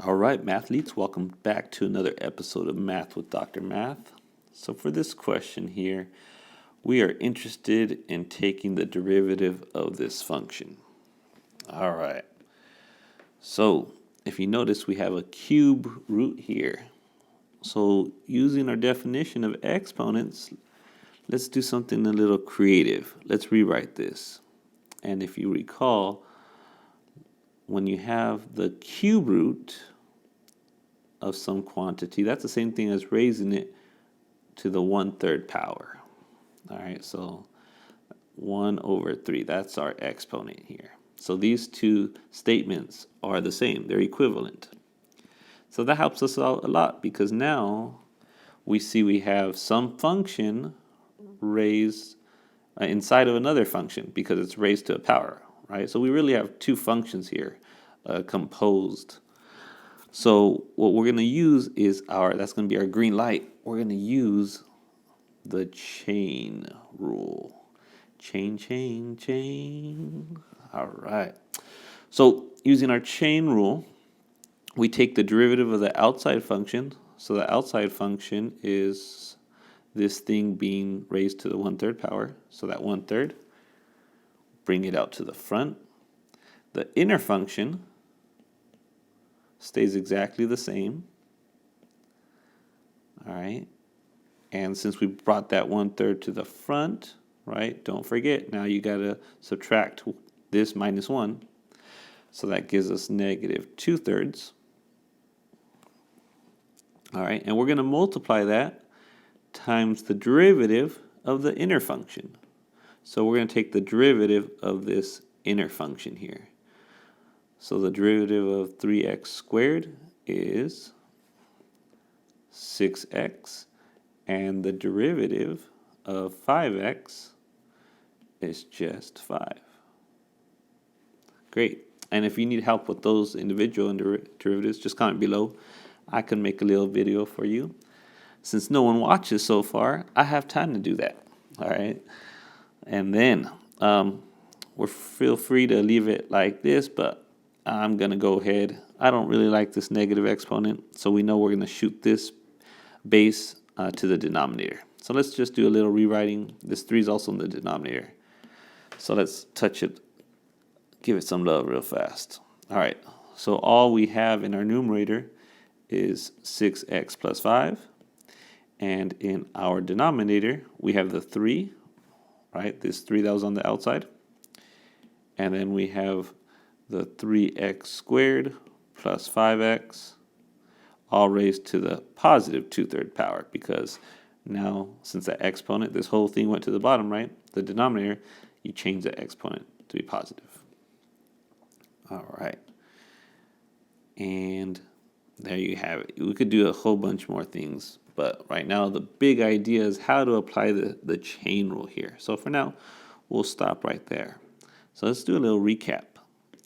All right, Mathletes, welcome back to another episode of Math with Dr. Math. So for this question here, we are interested in taking the derivative of this function. All right, so if you notice, we have a cube root here. So using our definition of exponents, let's do something a little creative. Let's rewrite this. And if you recall, when you have the cube root of some quantity, that's the same thing as raising it to the 1/3 power. All right, so 1/3, that's our exponent here. So these two statements are the same, they're equivalent. So that helps us out a lot because now we see we have some function raised inside of another function because it's raised to a power, right? So we really have two functions here composed. So what we're going to use is that's going to be our green light. We're going to use the chain rule. Chain, chain, chain. All right. So using our chain rule, we take the derivative of the outside function. So the outside function is this thing being raised to the 1/3 power. So that 1/3, bring it out to the front. The inner function stays exactly the same. All right. And since we brought that 1/3 to the front, right, don't forget, now you got to subtract this minus 1. So that gives us -2/3. All right, and we're going to multiply that times the derivative of the inner function. So we're going to take the derivative of this inner function here. So the derivative of 3x squared is 6x, and the derivative of 5x is just 5. Great. And if you need help with those individual derivatives, just comment below. I can make a little video for you. Since no one watches so far, I have time to do that. All right. And then feel free to leave it like this, but I'm going to go ahead. I don't really like this negative exponent, so we know we're going to shoot this base to the denominator. So let's just do a little rewriting. This 3 is also in the denominator. So let's touch it, give it some love real fast. All right, so all we have in our numerator is 6x plus 5. And in our denominator, we have the 3, right? This 3 that was on the outside. And then we have the 3x squared plus 5x, all raised to the positive 2/3 power, because now, since that exponent, this whole thing went to the bottom, right? The denominator, you change the exponent to be positive. All right. And there you have it. We could do a whole bunch more things, but right now the big idea is how to apply the chain rule here. So for now, we'll stop right there. So let's do a little recap.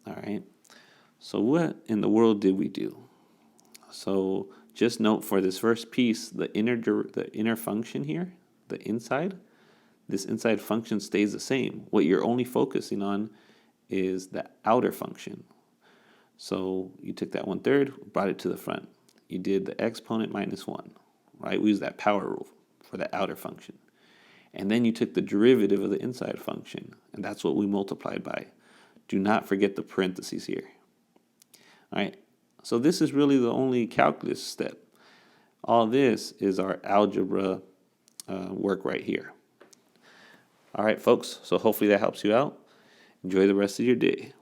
All right. So what in the world did we do? So just note for this first piece, the inner function here, the inside, this inside function stays the same. What you're only focusing on is the outer function. So you took that 1/3, brought it to the front. You did the exponent minus 1, right? We use that power rule for the outer function. And then you took the derivative of the inside function, and that's what we multiplied by. Do not forget the parentheses here. All right, so this is really the only calculus step. All this is our algebra work right here. All right, folks, so hopefully that helps you out. Enjoy the rest of your day.